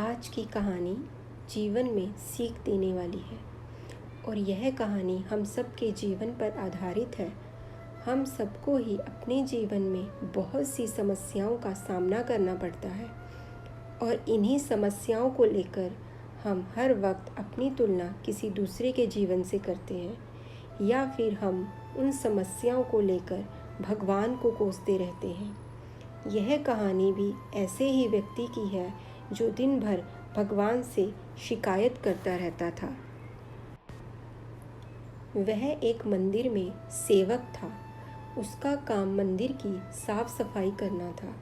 आज की कहानी जीवन में सीख देने वाली है और यह कहानी हम सब के जीवन पर आधारित है। हम सबको ही अपने जीवन में बहुत सी समस्याओं का सामना करना पड़ता है और इन्हीं समस्याओं को लेकर हम हर वक्त अपनी तुलना किसी दूसरे के जीवन से करते हैं या फिर हम उन समस्याओं को लेकर भगवान को कोसते रहते हैं। यह कहानी भी ऐसे ही व्यक्ति की है जो दिन भर भगवान से शिकायत करता रहता था। वह एक मंदिर में सेवक था। उसका काम मंदिर की साफ सफाई करना था।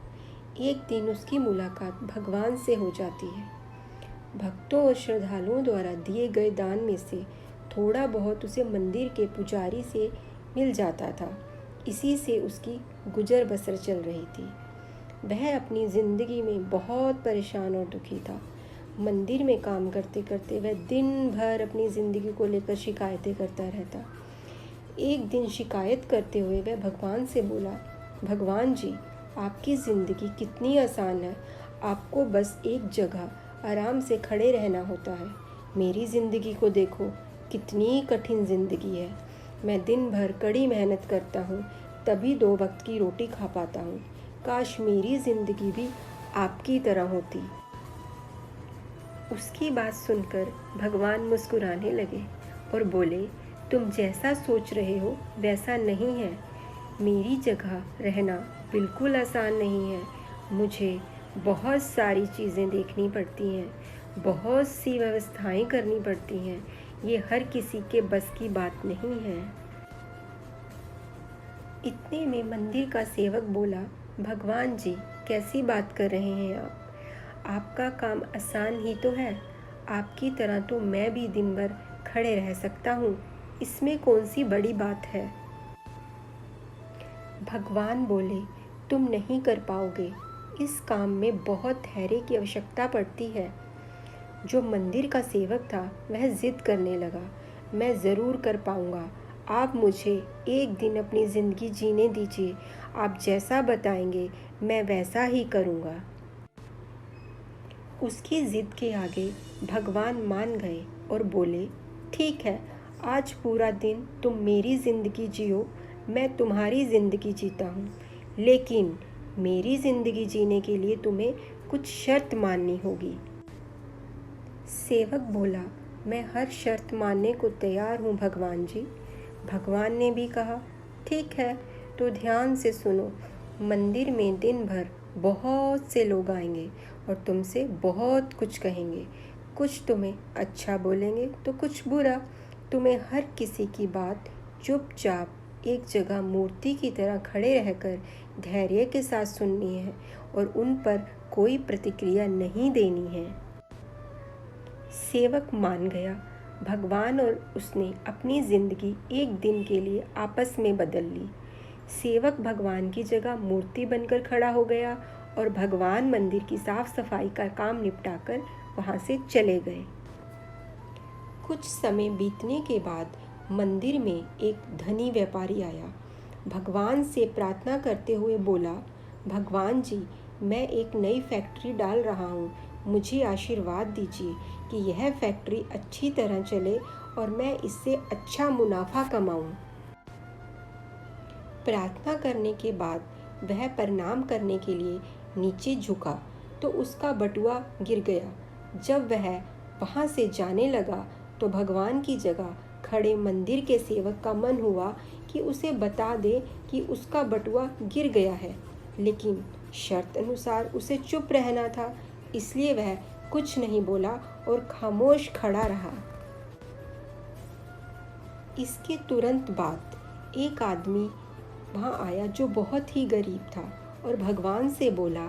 एक दिन उसकी मुलाकात भगवान से हो जाती है। भक्तों और श्रद्धालुओं द्वारा दिए गए दान में से थोड़ा बहुत उसे मंदिर के पुजारी से मिल जाता था। इसी से उसकी गुजर बसर चल रही थी। वह अपनी ज़िंदगी में बहुत परेशान और दुखी था। मंदिर में काम करते करते वह दिन भर अपनी ज़िंदगी को लेकर शिकायतें करता रहता। एक दिन शिकायत करते हुए वह भगवान से बोला, भगवान जी, आपकी ज़िंदगी कितनी आसान है। आपको बस एक जगह आराम से खड़े रहना होता है। मेरी ज़िंदगी को देखो, कितनी कठिन ज़िंदगी है। मैं दिन भर कड़ी मेहनत करता हूँ, तभी 2 वक्त की रोटी खा पाता हूँ। काश मेरी ज़िंदगी भी आपकी तरह होती। उसकी बात सुनकर भगवान मुस्कुराने लगे और बोले, तुम जैसा सोच रहे हो वैसा नहीं है। मेरी जगह रहना बिल्कुल आसान नहीं है। मुझे बहुत सारी चीज़ें देखनी पड़ती हैं, बहुत सी व्यवस्थाएं करनी पड़ती हैं। ये हर किसी के बस की बात नहीं है। इतने में मंदिर का सेवक बोला, भगवान जी, कैसी बात कर रहे हैं आप? आपका काम आसान ही तो है। आपकी तरह तो मैं भी दिन भर खड़े रह सकता हूँ। इसमें कौन सी बड़ी बात है? भगवान बोले, तुम नहीं कर पाओगे। इस काम में बहुत धैर्य की आवश्यकता पड़ती है। जो मंदिर का सेवक था वह जिद करने लगा, मैं ज़रूर कर पाऊँगा। आप मुझे एक दिन अपनी ज़िंदगी जीने दीजिए। आप जैसा बताएंगे मैं वैसा ही करूँगा। उसकी ज़िद के आगे भगवान मान गए और बोले, ठीक है, आज पूरा दिन तुम मेरी ज़िंदगी जियो, मैं तुम्हारी ज़िंदगी जीता हूँ। लेकिन मेरी ज़िंदगी जीने के लिए तुम्हें कुछ शर्त माननी होगी। सेवक बोला, मैं हर शर्त मानने को तैयार हूँ भगवान जी। भगवान ने भी कहा, ठीक है, तो ध्यान से सुनो। मंदिर में दिन भर बहुत से लोग आएंगे और तुमसे बहुत कुछ कहेंगे। कुछ तुम्हें अच्छा बोलेंगे तो कुछ बुरा। तुम्हें हर किसी की बात चुपचाप एक जगह मूर्ति की तरह खड़े रहकर धैर्य के साथ सुननी है और उन पर कोई प्रतिक्रिया नहीं देनी है। सेवक मान गया। भगवान और उसने अपनी ज़िंदगी एक दिन के लिए आपस में बदल ली। सेवक भगवान की जगह मूर्ति बनकर खड़ा हो गया और भगवान मंदिर की साफ सफाई का काम निपटाकर वहाँ से चले गए। कुछ समय बीतने के बाद मंदिर में एक धनी व्यापारी आया। भगवान से प्रार्थना करते हुए बोला, भगवान जी, मैं एक नई फैक्ट्री डाल रहा हूँ। मुझे आशीर्वाद दीजिए कि यह फैक्ट्री अच्छी तरह चले और मैं इससे अच्छा मुनाफा कमाऊँ। प्रार्थना करने के बाद वह प्रणाम करने के लिए नीचे झुका तो उसका बटुआ गिर गया। जब वह वहाँ से जाने लगा तो भगवान की जगह खड़े मंदिर के सेवक का मन हुआ कि उसे बता दे कि उसका बटुआ गिर गया है, लेकिन शर्त अनुसार उसे चुप रहना था। इसलिए वह कुछ नहीं बोला और खामोश खड़ा रहा। इसके तुरंत बाद एक आदमी वहाँ आया जो बहुत ही गरीब था और भगवान से बोला,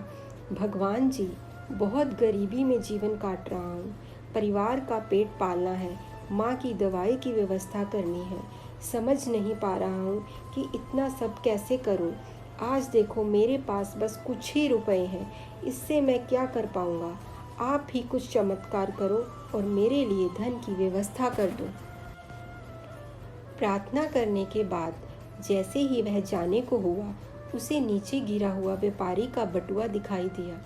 भगवान जी, बहुत गरीबी में जीवन काट रहा हूँ। परिवार का पेट पालना है, माँ की दवाई की व्यवस्था करनी है। समझ नहीं पा रहा हूँ कि इतना सब कैसे करूँ। आज देखो, मेरे पास बस कुछ ही रुपए हैं। इससे मैं क्या कर पाऊँगा? आप ही कुछ चमत्कार करो और मेरे लिए धन की व्यवस्था कर दो। प्रार्थना करने के बाद जैसे ही वह जाने को हुआ, उसे नीचे गिरा हुआ व्यापारी का बटुआ दिखाई दिया।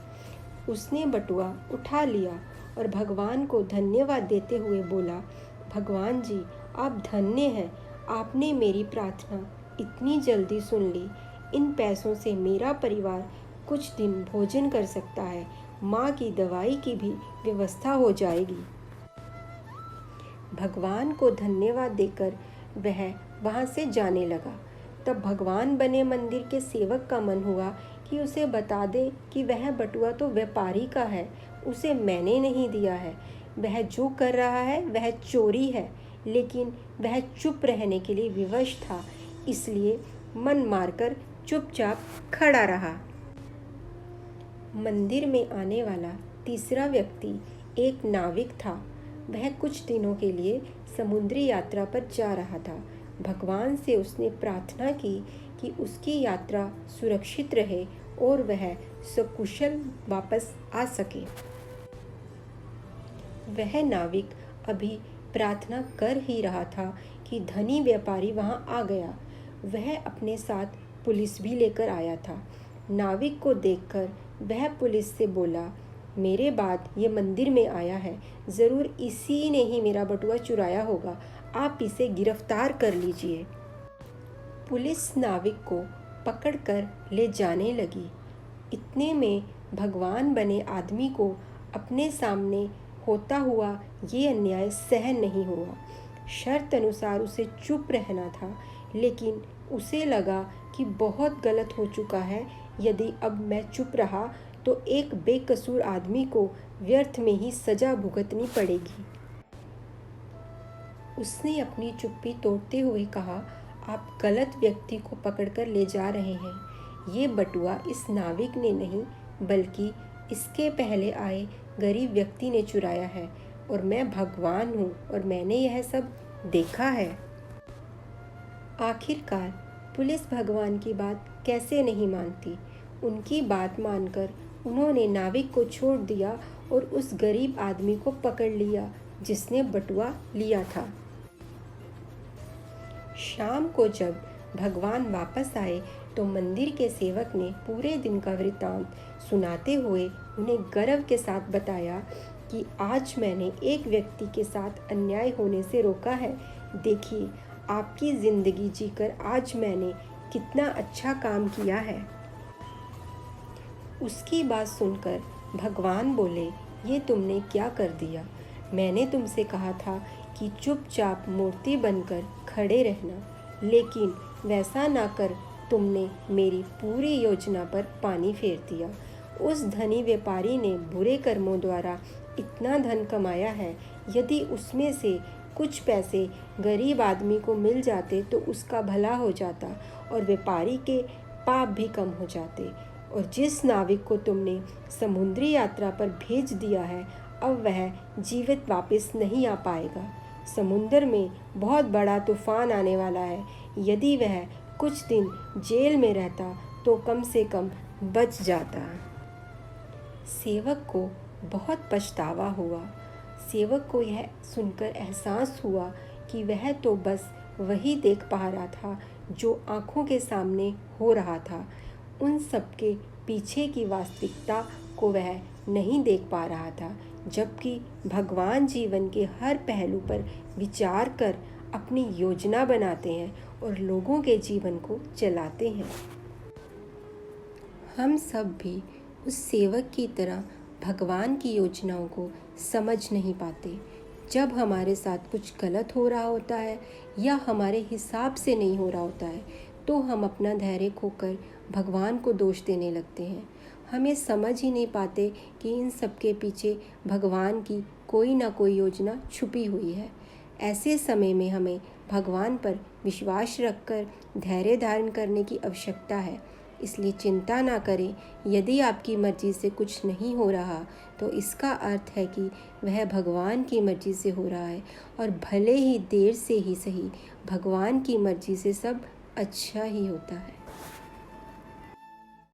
उसने बटुआ उठा लिया और भगवान को धन्यवाद देते हुए बोला, भगवान जी, आप धन्य हैं, आपने मेरी प्रार्थना इतनी जल्दी सुन ली। इन पैसों से मेरा परिवार कुछ दिन भोजन कर सकता है, माँ की दवाई की भी व्यवस्था हो जाएगी। भगवान को धन्यवाद देकर वह वहाँ से जाने लगा। तब भगवान बने मंदिर के सेवक का मन हुआ कि उसे बता दे कि वह बटुआ तो व्यापारी का है, उसे मैंने नहीं दिया है। वह जो कर रहा है वह चोरी है। लेकिन वह चुप रहने के लिए विवश था, इसलिए मन मारकर चुपचाप खड़ा रहा। मंदिर में आने वाला तीसरा व्यक्ति एक नाविक था। वह कुछ दिनों के लिए समुद्री यात्रा पर जा रहा था। भगवान से उसने प्रार्थना की कि उसकी यात्रा सुरक्षित रहे और वह सकुशल वापस आ सके। वह नाविक अभी प्रार्थना कर ही रहा था कि धनी व्यापारी वहां आ गया। वह अपने साथ पुलिस भी लेकर आया था। नाविक को देखकर वह पुलिस से बोला, मेरे बाद ये मंदिर में आया है, ज़रूर इसी ने ही मेरा बटुआ चुराया होगा, आप इसे गिरफ्तार कर लीजिए। पुलिस नाविक को पकड़कर ले जाने लगी। इतने में भगवान बने आदमी को अपने सामने होता हुआ ये अन्याय सहन नहीं हुआ। शर्त अनुसार उसे चुप रहना था, लेकिन उसे लगा कि बहुत गलत हो चुका है। यदि अब मैं चुप रहा तो एक बेकसूर आदमी को व्यर्थ में ही सजा भुगतनी पड़ेगी। उसने अपनी चुप्पी तोड़ते हुए कहा, आप गलत व्यक्ति को पकड़कर ले जा रहे हैं। ये बटुआ इस नाविक ने नहीं, बल्कि इसके पहले आए गरीब व्यक्ति ने चुराया है, और मैं भगवान हूँ और मैंने यह सब देखा है। आखिरकार पुलिस भगवान की बात कैसे नहीं मानती। उनकी बात मानकर उन्होंने नाविक को छोड़ दिया और उस गरीब आदमी को पकड़ लिया जिसने बटुआ लिया था। शाम को जब भगवान वापस आए तो मंदिर के सेवक ने पूरे दिन का वृत्तांत सुनाते हुए उन्हें गर्व के साथ बताया कि आज मैंने एक व्यक्ति के साथ अन्याय होने से रोका है। देखिए, आपकी ज़िंदगी जीकर आज मैंने कितना अच्छा काम किया है। उसकी बात सुनकर भगवान बोले, ये तुमने क्या कर दिया? मैंने तुमसे कहा था कि चुपचाप मूर्ति बनकर खड़े रहना, लेकिन वैसा ना कर तुमने मेरी पूरी योजना पर पानी फेर दिया। उस धनी व्यापारी ने बुरे कर्मों द्वारा इतना धन कमाया है, यदि उसमें से कुछ पैसे गरीब आदमी को मिल जाते तो उसका भला हो जाता और व्यापारी के पाप भी कम हो जाते। और जिस नाविक को तुमने समुद्री यात्रा पर भेज दिया है, अब वह जीवित वापस नहीं आ पाएगा। समुद्र में बहुत बड़ा तूफान आने वाला है। यदि वह कुछ दिन जेल में रहता तो कम से कम बच जाता। सेवक को बहुत पछतावा हुआ। सेवक को यह सुनकर एहसास हुआ कि वह तो बस वही देख पा रहा था जो आँखों के सामने हो रहा था। उन सबके पीछे की वास्तविकता को वह नहीं देख पा रहा था, जबकि भगवान जीवन के हर पहलू पर विचार कर अपनी योजना बनाते हैं और लोगों के जीवन को चलाते हैं। हम सब भी उस सेवक की तरह भगवान की योजनाओं को समझ नहीं पाते। जब हमारे साथ कुछ गलत हो रहा होता है या हमारे हिसाब से नहीं हो रहा होता है, तो हम अपना धैर्य खोकर भगवान को दोष देने लगते हैं। हमें समझ ही नहीं पाते कि इन सब के पीछे भगवान की कोई ना कोई योजना छुपी हुई है। ऐसे समय में हमें भगवान पर विश्वास रखकर धैर्य धारण करने की आवश्यकता है। इसलिए चिंता ना करें। यदि आपकी मर्ज़ी से कुछ नहीं हो रहा तो इसका अर्थ है कि वह भगवान की मर्ज़ी से हो रहा है, और भले ही देर से ही सही, भगवान की मर्ज़ी से सब अच्छा ही होता है।